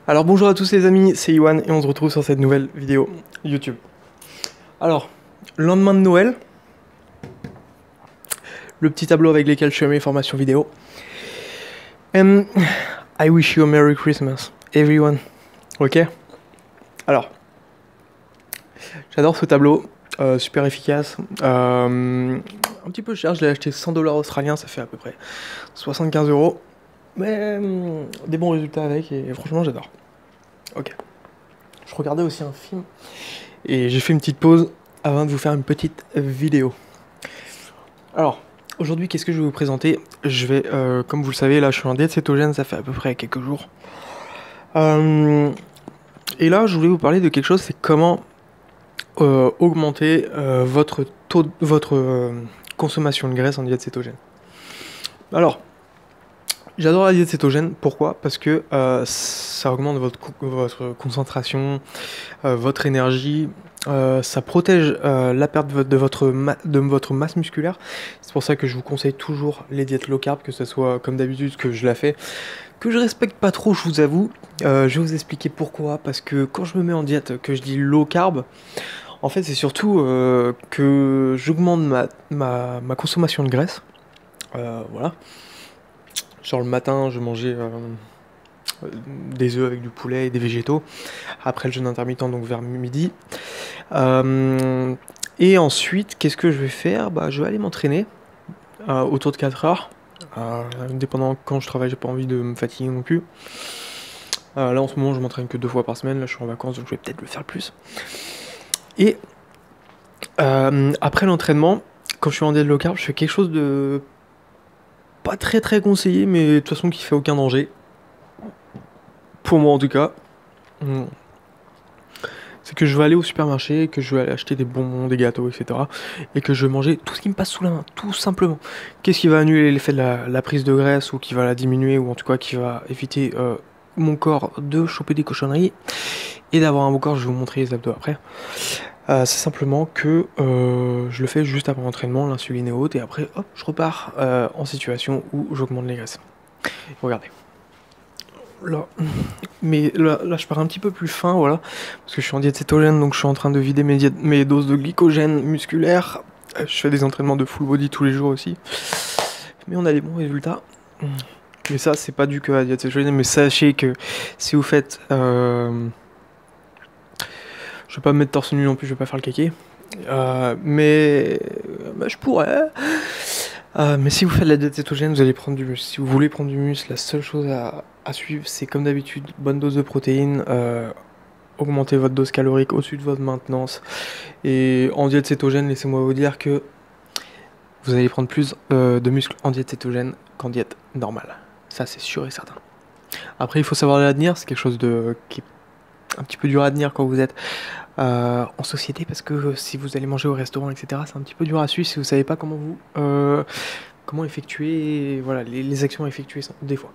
Alors bonjour à tous les amis, c'est Yohan et on se retrouve sur cette nouvelle vidéo YouTube. Alors, lendemain de Noël, le petit tableau avec lequel je fais mes formations vidéo. And I wish you a Merry Christmas, everyone. Ok? Alors, j'adore ce tableau, super efficace, un petit peu cher, je l'ai acheté 100 $ australiens, ça fait à peu près 75 €. Mais des bons résultats avec et franchement j'adore. Ok. Je regardais aussi un film et j'ai fait une petite pause avant de vous faire une petite vidéo. Alors, aujourd'hui, qu'est-ce que je vais vous présenter? Je vais, comme vous le savez, là je suis en diète cétogène, ça fait à peu près quelques jours. Et là, je voulais vous parler de quelque chose, c'est comment augmenter votre consommation de graisse en diète cétogène. Alors, j'adore la diète cétogène, pourquoi? Parce que ça augmente votre concentration, votre énergie, ça protège la perte de votre masse musculaire. C'est pour ça que je vous conseille toujours les diètes low carb, que ce soit comme d'habitude que je la fais, que je respecte pas trop, je vous avoue. Je vais vous expliquer pourquoi, parce que quand je me mets en diète, que je dis low carb, en fait c'est surtout que j'augmente ma consommation de graisse, voilà. Genre le matin, je mangeais des œufs avec du poulet et des végétaux. Après le jeûne intermittent, donc vers midi. Et ensuite, qu'est-ce que je vais faire? Je vais aller m'entraîner autour de 4 heures. Dépendant quand je travaille, j'ai pas envie de me fatiguer non plus. Là en ce moment, je m'entraîne que 2 fois par semaine. Là, je suis en vacances, donc je vais peut-être le faire plus. Et après l'entraînement, quand je suis en diète low carb, je fais quelque chose de pas très conseillé, mais de toute façon qui fait aucun danger. Pour moi en tout cas. C'est que je vais aller au supermarché, que je vais aller acheter des bonbons, des gâteaux, etc. Et que je vais manger tout ce qui me passe sous la main, tout simplement. Qu'est-ce qui va annuler l'effet de la prise de graisse, ou qui va la diminuer, ou en tout cas qui va éviter mon corps de choper des cochonneries et d'avoir un beau corps. Je vais vous montrer les abdos après. C'est simplement que je le fais juste avant l'entraînement, l'insuline est haute, et après hop, je repars en situation où j'augmente les graisses. Regardez. Là, mais là, je pars un petit peu plus fin, voilà, parce que je suis en diète cétogène, donc je suis en train de vider mes doses de glycogène musculaire. Je fais des entraînements de full body tous les jours aussi, mais on a des bons résultats. Mais ça, c'est pas dû que à la diète cétogène, mais sachez que si vous faites, je vais pas me mettre torse nu non plus, je vais pas faire le kéké, mais je pourrais. Mais si vous faites de la diète cétogène, vous allez prendre du muscle. Si vous voulez prendre du muscle, la seule chose à suivre, c'est comme d'habitude, bonne dose de protéines, augmentez votre dose calorique au-dessus de votre maintenance. Et en diète cétogène, laissez-moi vous dire que vous allez prendre plus de muscle en diète cétogène qu'en diète normale. Ça, c'est sûr et certain. Après, il faut savoir l'adtenir, c'est quelque chose qui est un petit peu dur à tenir quand vous êtes en société, parce que si vous allez manger au restaurant, etc., c'est un petit peu dur à suivre si vous savez pas comment effectuer, voilà, les actions à effectuer des fois.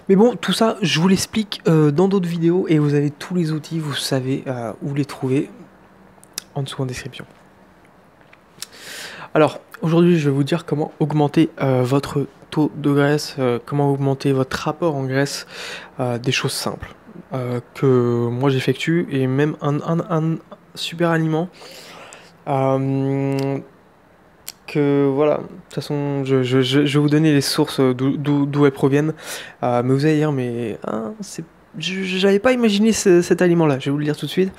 Mais bon, tout ça, je vous l'explique dans d'autres vidéos, et vous avez tous les outils, vous savez où les trouver en dessous en description. Alors, aujourd'hui, je vais vous dire comment augmenter votre taux de graisse, comment augmenter votre rapport en graisse, des choses simples que moi j'effectue, et même un super aliment que voilà, de toute façon je vais vous donner les sources d'où elles proviennent, mais vous allez dire mais j'avais pas imaginé cet aliment là, je vais vous le dire tout de suite.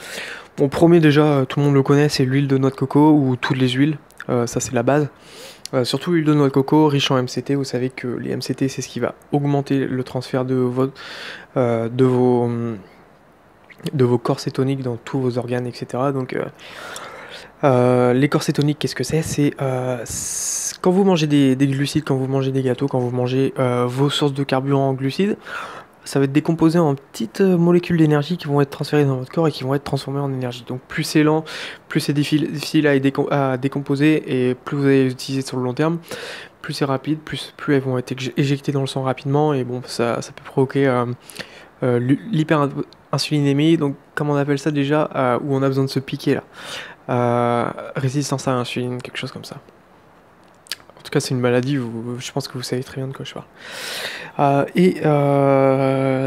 Bon, premier, déjà tout le monde le connaît, c'est l'huile de noix de coco ou toutes les huiles, ça c'est la base. Surtout l'huile de noix de coco riche en MCT. Vous savez que les MCT, c'est ce qui va augmenter le transfert de vos corps cétoniques dans tous vos organes, etc. Donc les corps cétoniques, qu'est-ce que c'est? C'est quand vous mangez des glucides, quand vous mangez des gâteaux, quand vous mangez vos sources de carburant en glucides, ça va être décomposé en petites molécules d'énergie qui vont être transférées dans votre corps et qui vont être transformées en énergie. Donc plus c'est lent, plus c'est difficile à décomposer, et plus vous allez les utiliser sur le long terme, plus c'est rapide, plus elles vont être éjectées dans le sang rapidement, et bon, ça peut provoquer l'hyperinsulinémie, donc comme on appelle ça déjà, où on a besoin de se piquer là. Résistance à l'insuline, quelque chose comme ça. En tout cas c'est une maladie, je pense que vous savez très bien de quoi je parle.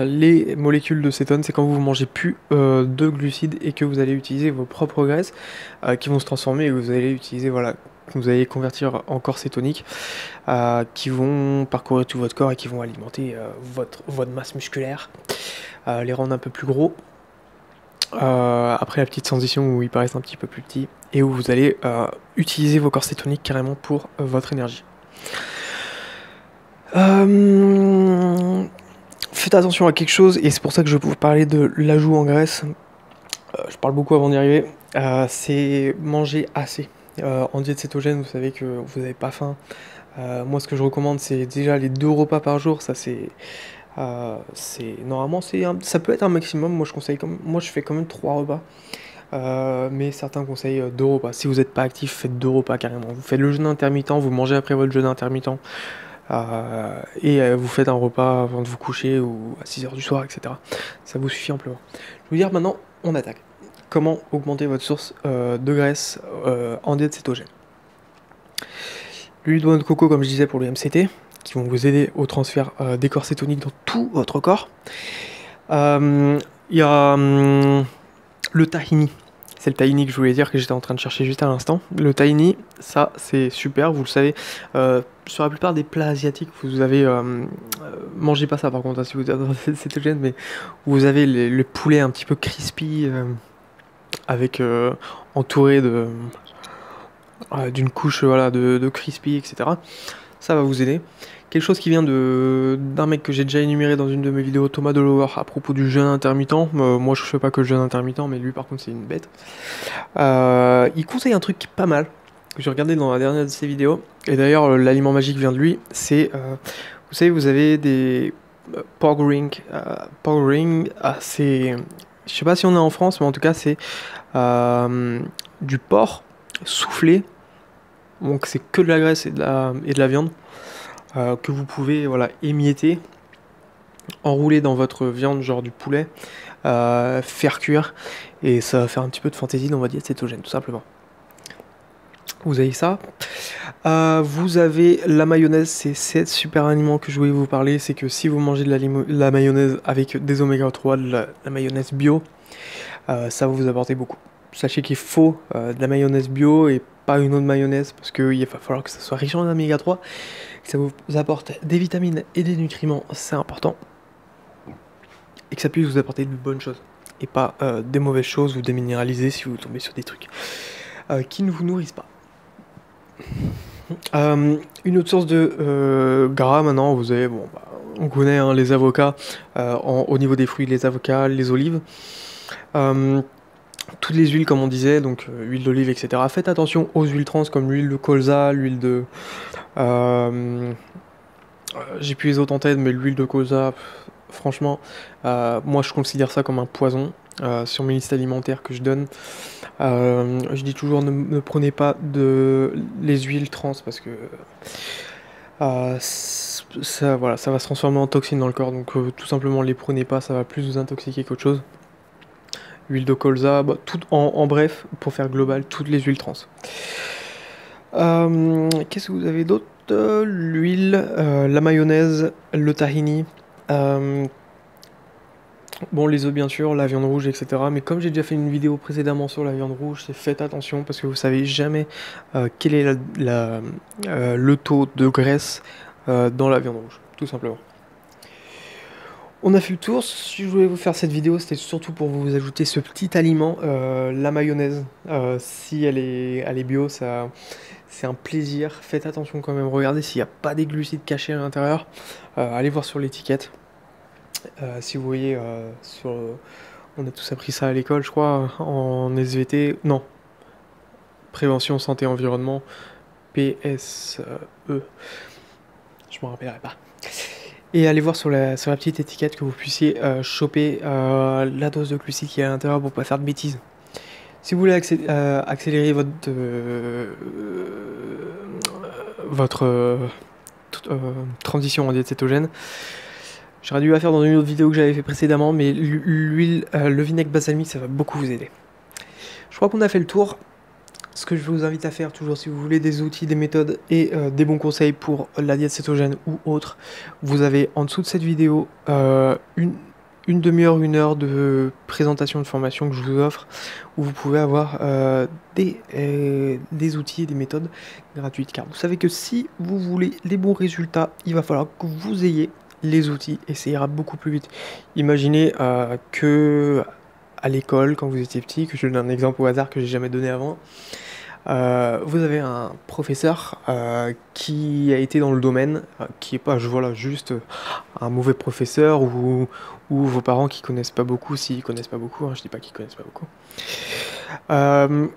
Les molécules de cétone, c'est quand vous mangez plus de glucides et que vous allez utiliser vos propres graisses qui vont se transformer et que vous allez utiliser, voilà, que vous allez convertir en corps cétonique, qui vont parcourir tout votre corps et qui vont alimenter votre masse musculaire, les rendre un peu plus gros. Après la petite transition où ils paraissent un petit peu plus petits et où vous allez utiliser vos corps cétoniques carrément pour votre énergie. Faites attention à quelque chose, et c'est pour ça que je vais vous parler de l'ajout en graisse. Je parle beaucoup avant d'y arriver. C'est manger assez. En diète cétogène, vous savez que vous n'avez pas faim. Moi, ce que je recommande, c'est déjà les 2 repas par jour. Ça, normalement, ça peut être un maximum. Moi, je fais quand même 3 repas. Mais certains conseillent 2 repas. Si vous n'êtes pas actif, faites 2 repas carrément. Vous faites le jeûne intermittent, vous mangez après votre jeûne intermittent. Et vous faites un repas avant de vous coucher ou à 6h du soir, etc. Ça vous suffit amplement. Je vais vous dire maintenant, on attaque. Comment augmenter votre source de graisse en diète cétogène? L'huile de noix de coco, comme je disais, pour le MCT, qui vont vous aider au transfert des corps cétoniques dans tout votre corps. Il y a le tahini. C'est le tahini que je voulais dire, que j'étais en train de chercher juste à l'instant. Le tahini, ça c'est super, vous le savez. Sur la plupart des plats asiatiques, vous avez... mangez pas ça par contre, hein, si vous êtes dans cette cétogène, mais vous avez le poulet un petit peu crispy, avec entouré d'une couche, voilà, de crispy, etc. Ça va vous aider. Quelque chose qui vient d'un mec que j'ai déjà énuméré dans une de mes vidéos, Thomas Delower, à propos du jeûne intermittent. Moi je fais pas que le jeûne intermittent, mais lui par contre c'est une bête. Il conseille un truc qui est pas mal, que j'ai regardé dans la dernière de ses vidéos, et d'ailleurs l'aliment magique vient de lui. C'est, vous savez, vous avez des pork ring. C'est, je sais pas si on est en France, mais en tout cas c'est du porc soufflé. Donc c'est que de la graisse et de la viande. Que vous pouvez, voilà, émietter, enrouler dans votre viande, genre du poulet, faire cuire, et ça va faire un petit peu de fantaisie dans votre diète cétogène, tout simplement. Vous avez ça. Vous avez la mayonnaise, c'est cet super aliment que je voulais vous parler. C'est que si vous mangez de la mayonnaise avec des oméga 3, de la mayonnaise bio, ça va vous apporter beaucoup. Sachez qu'il faut de la mayonnaise bio et pas une autre mayonnaise, parce qu'il va falloir que ça soit riche en oméga 3, que ça vous apporte des vitamines et des nutriments, c'est important, et que ça puisse vous apporter de bonnes choses, et pas des mauvaises choses ou des minéralisés si vous tombez sur des trucs qui ne vous nourrissent pas. Une autre source de gras maintenant, vous avez, bon, on connaît hein, les avocats, au niveau des fruits, les avocats, les olives. Toutes les huiles comme on disait, donc huile d'olive, etc. Faites attention aux huiles trans comme l'huile de colza, l'huile de... j'ai plus les autres en tête, mais l'huile de colza, franchement, moi je considère ça comme un poison sur mes listes alimentaires que je donne. Je dis toujours ne prenez pas les huiles trans parce que ça, voilà, ça va se transformer en toxine dans le corps, donc tout simplement les prenez pas, ça va plus vous intoxiquer qu'autre chose. Huile de colza, en bref, pour faire global, toutes les huiles trans. Qu'est-ce que vous avez d'autre? L'huile, la mayonnaise, le tahini, bon, les œufs bien sûr, la viande rouge, etc. Mais comme j'ai déjà fait une vidéo précédemment sur la viande rouge, faites attention parce que vous savez jamais quel est le taux de graisse dans la viande rouge, tout simplement. On a fait le tour. Si je voulais vous faire cette vidéo, c'était surtout pour vous ajouter ce petit aliment, la mayonnaise. Si elle est bio, c'est un plaisir. Faites attention quand même, regardez s'il n'y a pas des glucides cachés à l'intérieur. Allez voir sur l'étiquette. Si vous voyez, on a tous appris ça à l'école, je crois, en SVT. Non, prévention santé environnement, PSE. Je m'en rappellerai pas. Et allez voir sur la petite étiquette que vous puissiez choper la dose de glucides qui est à l'intérieur pour pas faire de bêtises. Si vous voulez accélérer votre transition en diète cétogène, j'aurais dû la faire dans une autre vidéo que j'avais fait précédemment, mais l'huile, le vinaigre balsamique, ça va beaucoup vous aider. Je crois qu'on a fait le tour. ce que je vous invite à faire toujours si vous voulez des outils, des méthodes et des bons conseils pour la diète cétogène ou autre, vous avez en dessous de cette vidéo une demi-heure, 1 heure de présentation de formation que je vous offre, où vous pouvez avoir des outils et des méthodes gratuites. Car vous savez que si vous voulez les bons résultats, il va falloir que vous ayez les outils et ça ira beaucoup plus vite. Imaginez que à l'école, quand vous étiez petit, que je donne un exemple au hasard que j'ai jamais donné avant, vous avez un professeur qui a été dans le domaine, qui est pas voilà, juste un mauvais professeur ou vos parents qui connaissent pas beaucoup, s'ils connaissent pas beaucoup, hein, je dis pas qu'ils connaissent pas beaucoup,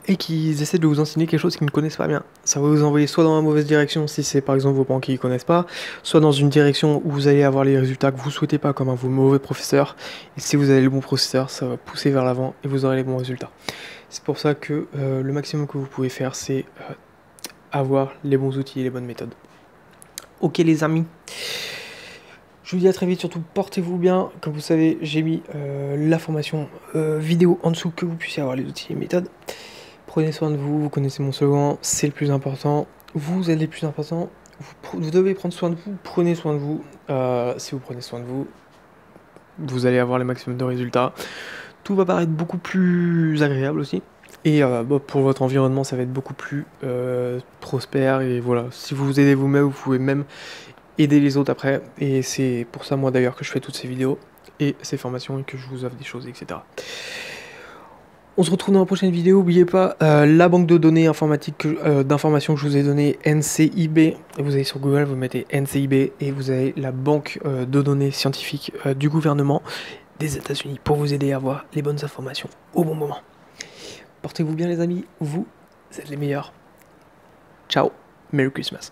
et qu'ils essaient de vous enseigner quelque chose qu'ils ne connaissent pas bien. Ça va vous envoyer soit dans la mauvaise direction si c'est par exemple vos parents qui ne connaissent pas, soit dans une direction où vous allez avoir les résultats que vous souhaitez pas comme un mauvais professeur, et si vous avez le bon professeur, ça va pousser vers l'avant et vous aurez les bons résultats. C'est pour ça que le maximum que vous pouvez faire, c'est avoir les bons outils et les bonnes méthodes. Ok les amis, je vous dis à très vite, surtout portez-vous bien. Comme vous savez, j'ai mis la formation vidéo en dessous que vous puissiez avoir les outils et les méthodes. Prenez soin de vous, vous connaissez mon slogan, c'est le plus important. Vous êtes les plus importants, vous devez prendre soin de vous, prenez soin de vous. Si vous prenez soin de vous, vous allez avoir le maximum de résultats. Tout va paraître beaucoup plus agréable aussi. Et pour votre environnement, ça va être beaucoup plus prospère. Et voilà, si vous vous aidez vous-même, vous pouvez même aider les autres après. Et c'est pour ça, moi d'ailleurs, que je fais toutes ces vidéos et ces formations et que je vous offre des choses, etc. On se retrouve dans la prochaine vidéo. N'oubliez pas la banque de données informatiques d'informations que je vous ai donnée, NCIB. Vous allez sur Google, vous mettez NCIB et vous avez la banque de données scientifiques du gouvernement des États-Unis pour vous aider à avoir les bonnes informations au bon moment. Portez-vous bien les amis, vous êtes les meilleurs. Ciao, Merry Christmas.